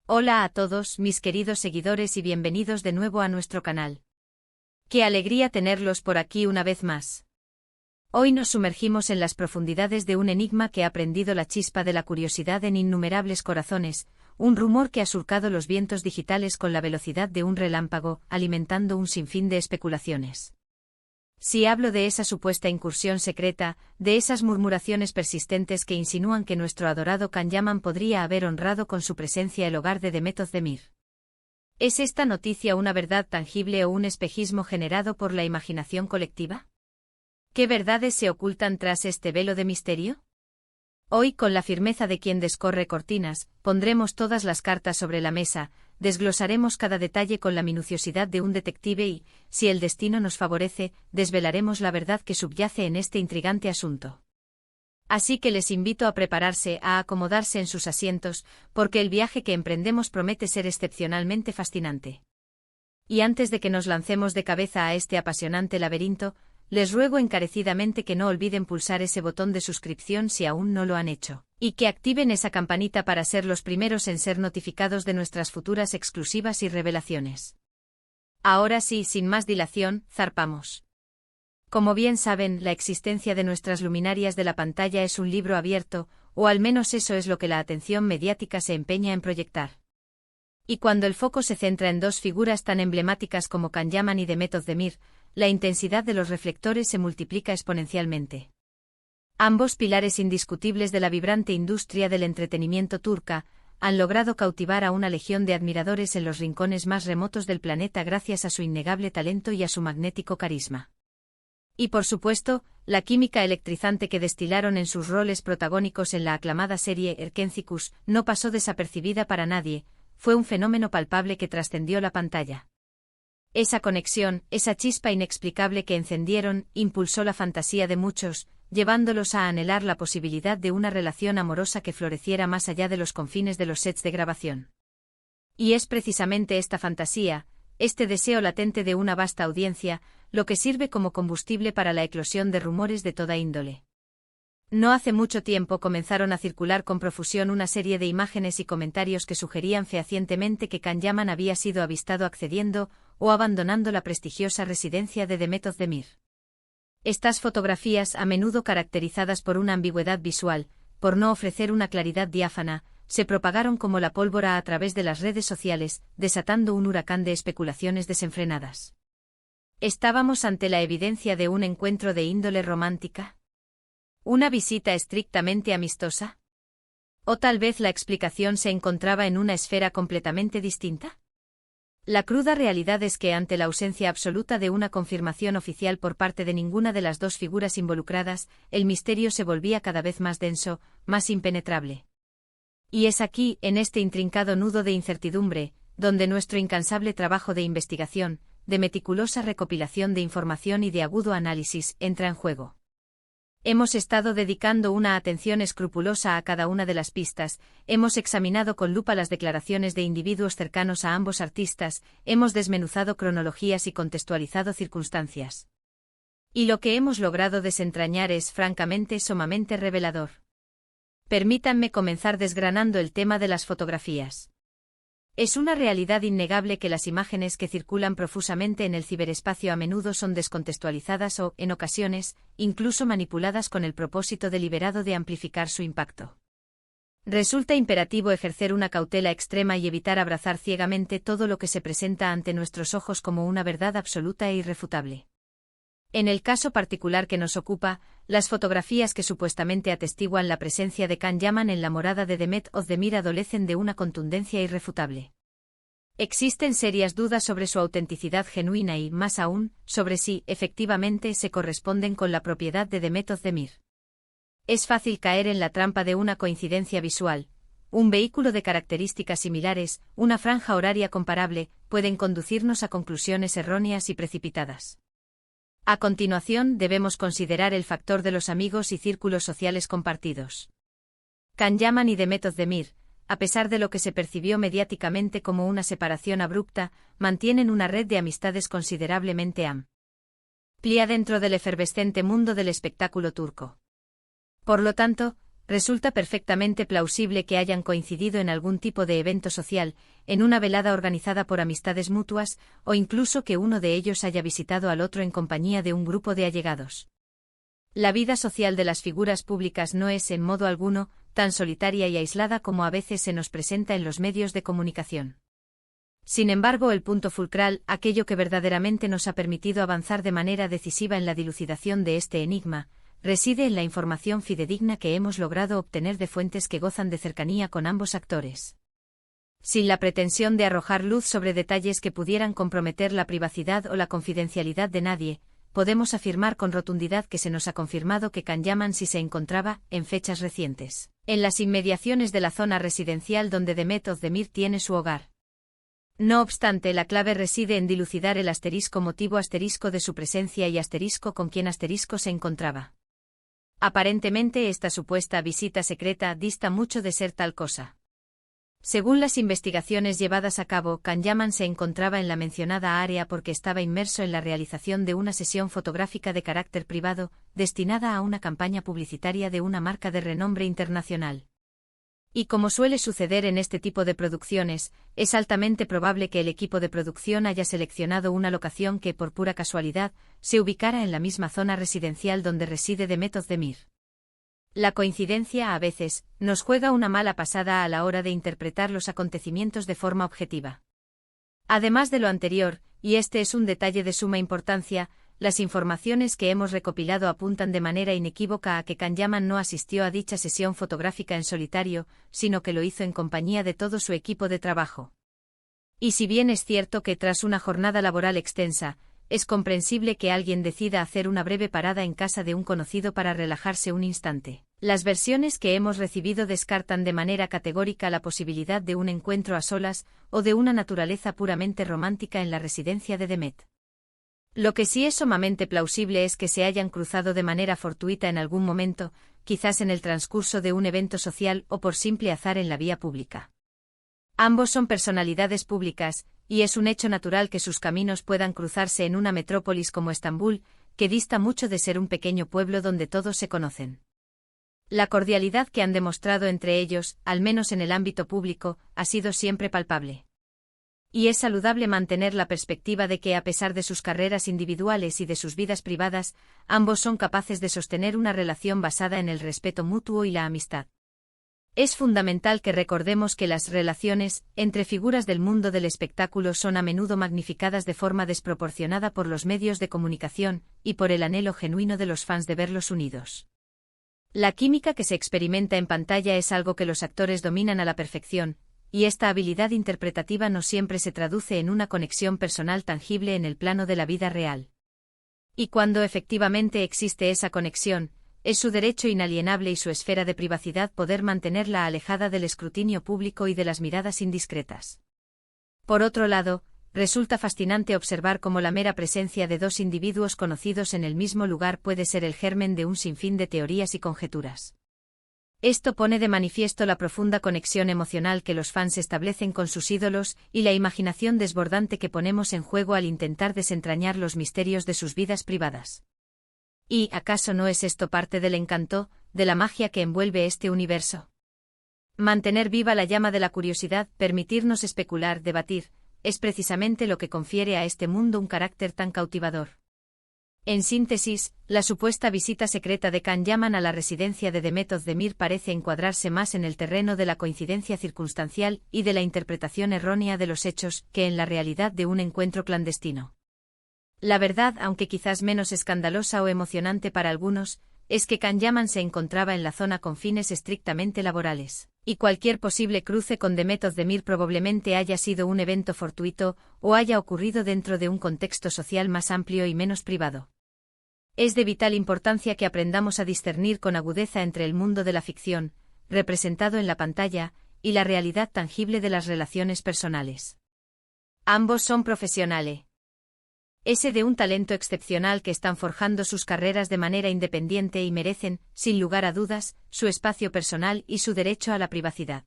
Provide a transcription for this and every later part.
Hola a todos, mis queridos seguidores, y bienvenidos de nuevo a nuestro canal. ¡Qué alegría tenerlos por aquí una vez más! Hoy nos sumergimos en las profundidades de un enigma que ha prendido la chispa de la curiosidad en innumerables corazones, un rumor que ha surcado los vientos digitales con la velocidad de un relámpago, alimentando un sinfín de especulaciones. Si hablo de esa supuesta incursión secreta, de esas murmuraciones persistentes que insinúan que nuestro adorado Kan-Yaman podría haber honrado con su presencia el hogar de Demet Özdemir. ¿Es esta noticia una verdad tangible o un espejismo generado por la imaginación colectiva? ¿Qué verdades se ocultan tras este velo de misterio? Hoy, con la firmeza de quien descorre cortinas, pondremos todas las cartas sobre la mesa, desglosaremos cada detalle con la minuciosidad de un detective y, si el destino nos favorece, desvelaremos la verdad que subyace en este intrigante asunto. Así que les invito a prepararse, a acomodarse en sus asientos, porque el viaje que emprendemos promete ser excepcionalmente fascinante. Y antes de que nos lancemos de cabeza a este apasionante laberinto, les ruego encarecidamente que no olviden pulsar ese botón de suscripción si aún no lo han hecho, y que activen esa campanita para ser los primeros en ser notificados de nuestras futuras exclusivas y revelaciones. Ahora sí, sin más dilación, zarpamos. Como bien saben, la existencia de nuestras luminarias de la pantalla es un libro abierto, o al menos eso es lo que la atención mediática se empeña en proyectar. Y cuando el foco se centra en dos figuras tan emblemáticas como Kan-Yaman y Demet Özdemir, la intensidad de los reflectores se multiplica exponencialmente. Ambos pilares indiscutibles de la vibrante industria del entretenimiento turca han logrado cautivar a una legión de admiradores en los rincones más remotos del planeta gracias a su innegable talento y a su magnético carisma. Y por supuesto, la química electrizante que destilaron en sus roles protagónicos en la aclamada serie Erkenzicus no pasó desapercibida para nadie, fue un fenómeno palpable que trascendió la pantalla. Esa conexión, esa chispa inexplicable que encendieron, impulsó la fantasía de muchos, llevándolos a anhelar la posibilidad de una relación amorosa que floreciera más allá de los confines de los sets de grabación. Y es precisamente esta fantasía, este deseo latente de una vasta audiencia, lo que sirve como combustible para la eclosión de rumores de toda índole. No hace mucho tiempo comenzaron a circular con profusión una serie de imágenes y comentarios que sugerían fehacientemente que Kan-Yaman había sido avistado accediendo o abandonando la prestigiosa residencia de Demet Özdemir. Estas fotografías, a menudo caracterizadas por una ambigüedad visual, por no ofrecer una claridad diáfana, se propagaron como la pólvora a través de las redes sociales, desatando un huracán de especulaciones desenfrenadas. ¿Estábamos ante la evidencia de un encuentro de índole romántica? ¿Una visita estrictamente amistosa? ¿O tal vez la explicación se encontraba en una esfera completamente distinta? La cruda realidad es que ante la ausencia absoluta de una confirmación oficial por parte de ninguna de las dos figuras involucradas, el misterio se volvía cada vez más denso, más impenetrable. Y es aquí, en este intrincado nudo de incertidumbre, donde nuestro incansable trabajo de investigación, de meticulosa recopilación de información y de agudo análisis, entra en juego. Hemos estado dedicando una atención escrupulosa a cada una de las pistas, hemos examinado con lupa las declaraciones de individuos cercanos a ambos artistas, hemos desmenuzado cronologías y contextualizado circunstancias. Y lo que hemos logrado desentrañar es francamente sumamente revelador. Permítanme comenzar desgranando el tema de las fotografías. Es una realidad innegable que las imágenes que circulan profusamente en el ciberespacio a menudo son descontextualizadas o, en ocasiones, incluso manipuladas con el propósito deliberado de amplificar su impacto. Resulta imperativo ejercer una cautela extrema y evitar abrazar ciegamente todo lo que se presenta ante nuestros ojos como una verdad absoluta e irrefutable. En el caso particular que nos ocupa, las fotografías que supuestamente atestiguan la presencia de Kan-Yaman en la morada de Demet Özdemir adolecen de una contundencia irrefutable. Existen serias dudas sobre su autenticidad genuina y, más aún, sobre si, efectivamente, se corresponden con la propiedad de Demet Özdemir. Es fácil caer en la trampa de una coincidencia visual. Un vehículo de características similares, una franja horaria comparable, pueden conducirnos a conclusiones erróneas y precipitadas. A continuación, debemos considerar el factor de los amigos y círculos sociales compartidos. Kan-Yaman y Demet Özdemir, a pesar de lo que se percibió mediáticamente como una separación abrupta, mantienen una red de amistades considerablemente amplia dentro del efervescente mundo del espectáculo turco. Por lo tanto, resulta perfectamente plausible que hayan coincidido en algún tipo de evento social, en una velada organizada por amistades mutuas, o incluso que uno de ellos haya visitado al otro en compañía de un grupo de allegados. La vida social de las figuras públicas no es, en modo alguno, tan solitaria y aislada como a veces se nos presenta en los medios de comunicación. Sin embargo, el punto fulcral, aquello que verdaderamente nos ha permitido avanzar de manera decisiva en la dilucidación de este enigma, reside en la información fidedigna que hemos logrado obtener de fuentes que gozan de cercanía con ambos actores. Sin la pretensión de arrojar luz sobre detalles que pudieran comprometer la privacidad o la confidencialidad de nadie, podemos afirmar con rotundidad que se nos ha confirmado que Can Yaman-Si se encontraba, en fechas recientes, en las inmediaciones de la zona residencial donde Demet Özdemir tiene su hogar. No obstante, la clave reside en dilucidar el motivo de su presencia y con quién se encontraba. Aparentemente esta supuesta visita secreta dista mucho de ser tal cosa. Según las investigaciones llevadas a cabo, Can Yaman se encontraba en la mencionada área porque estaba inmerso en la realización de una sesión fotográfica de carácter privado, destinada a una campaña publicitaria de una marca de renombre internacional. Y como suele suceder en este tipo de producciones, es altamente probable que el equipo de producción haya seleccionado una locación que, por pura casualidad, se ubicara en la misma zona residencial donde reside Demet Özdemir. La coincidencia, a veces, nos juega una mala pasada a la hora de interpretar los acontecimientos de forma objetiva. Además de lo anterior, y este es un detalle de suma importancia, las informaciones que hemos recopilado apuntan de manera inequívoca a que Can Yaman no asistió a dicha sesión fotográfica en solitario, sino que lo hizo en compañía de todo su equipo de trabajo. Y si bien es cierto que tras una jornada laboral extensa, es comprensible que alguien decida hacer una breve parada en casa de un conocido para relajarse un instante, las versiones que hemos recibido descartan de manera categórica la posibilidad de un encuentro a solas o de una naturaleza puramente romántica en la residencia de Demet. Lo que sí es sumamente plausible es que se hayan cruzado de manera fortuita en algún momento, quizás en el transcurso de un evento social o por simple azar en la vía pública. Ambos son personalidades públicas, y es un hecho natural que sus caminos puedan cruzarse en una metrópolis como Estambul, que dista mucho de ser un pequeño pueblo donde todos se conocen. La cordialidad que han demostrado entre ellos, al menos en el ámbito público, ha sido siempre palpable. Y es saludable mantener la perspectiva de que, a pesar de sus carreras individuales y de sus vidas privadas, ambos son capaces de sostener una relación basada en el respeto mutuo y la amistad. Es fundamental que recordemos que las relaciones entre figuras del mundo del espectáculo son a menudo magnificadas de forma desproporcionada por los medios de comunicación y por el anhelo genuino de los fans de verlos unidos. La química que se experimenta en pantalla es algo que los actores dominan a la perfección, y esta habilidad interpretativa no siempre se traduce en una conexión personal tangible en el plano de la vida real. Y cuando efectivamente existe esa conexión, es su derecho inalienable y su esfera de privacidad poder mantenerla alejada del escrutinio público y de las miradas indiscretas. Por otro lado, resulta fascinante observar cómo la mera presencia de dos individuos conocidos en el mismo lugar puede ser el germen de un sinfín de teorías y conjeturas. Esto pone de manifiesto la profunda conexión emocional que los fans establecen con sus ídolos y la imaginación desbordante que ponemos en juego al intentar desentrañar los misterios de sus vidas privadas. ¿Y acaso no es esto parte del encanto, de la magia que envuelve este universo? Mantener viva la llama de la curiosidad, permitirnos especular, debatir, es precisamente lo que confiere a este mundo un carácter tan cautivador. En síntesis, la supuesta visita secreta de Can Yaman a la residencia de Demet Özdemir parece encuadrarse más en el terreno de la coincidencia circunstancial y de la interpretación errónea de los hechos que en la realidad de un encuentro clandestino. La verdad, aunque quizás menos escandalosa o emocionante para algunos, es que Can Yaman se encontraba en la zona con fines estrictamente laborales, y cualquier posible cruce con Demet Özdemir probablemente haya sido un evento fortuito o haya ocurrido dentro de un contexto social más amplio y menos privado. Es de vital importancia que aprendamos a discernir con agudeza entre el mundo de la ficción, representado en la pantalla, y la realidad tangible de las relaciones personales. Ambos son profesionales. Ese de un talento excepcional que están forjando sus carreras de manera independiente y merecen, sin lugar a dudas, su espacio personal y su derecho a la privacidad.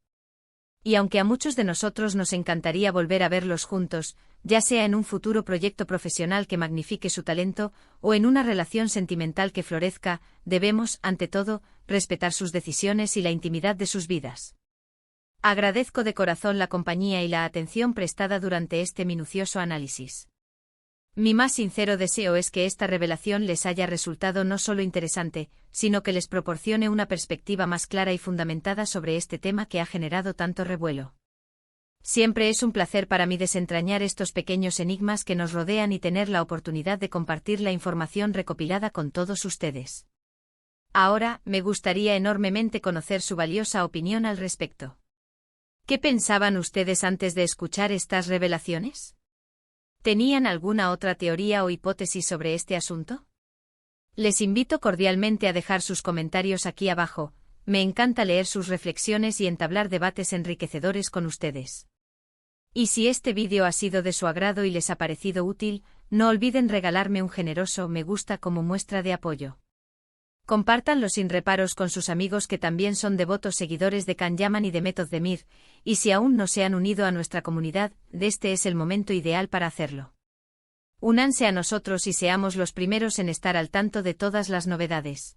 Y aunque a muchos de nosotros nos encantaría volver a verlos juntos, ya sea en un futuro proyecto profesional que magnifique su talento, o en una relación sentimental que florezca, debemos, ante todo, respetar sus decisiones y la intimidad de sus vidas. Agradezco de corazón la compañía y la atención prestada durante este minucioso análisis. Mi más sincero deseo es que esta revelación les haya resultado no solo interesante, sino que les proporcione una perspectiva más clara y fundamentada sobre este tema que ha generado tanto revuelo. Siempre es un placer para mí desentrañar estos pequeños enigmas que nos rodean y tener la oportunidad de compartir la información recopilada con todos ustedes. Ahora, me gustaría enormemente conocer su valiosa opinión al respecto. ¿Qué pensaban ustedes antes de escuchar estas revelaciones? ¿Tenían alguna otra teoría o hipótesis sobre este asunto? Les invito cordialmente a dejar sus comentarios aquí abajo. Me encanta leer sus reflexiones y entablar debates enriquecedores con ustedes. Y si este vídeo ha sido de su agrado y les ha parecido útil, no olviden regalarme un generoso me gusta como muestra de apoyo. Compártanlo sin reparos con sus amigos que también son devotos seguidores de Can Yaman y de Method de Mir, y si aún no se han unido a nuestra comunidad, este es el momento ideal para hacerlo. Únanse a nosotros y seamos los primeros en estar al tanto de todas las novedades.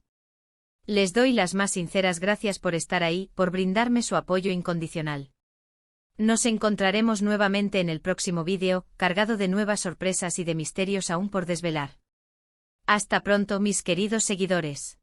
Les doy las más sinceras gracias por estar ahí, por brindarme su apoyo incondicional. Nos encontraremos nuevamente en el próximo vídeo, cargado de nuevas sorpresas y de misterios aún por desvelar. Hasta pronto, mis queridos seguidores.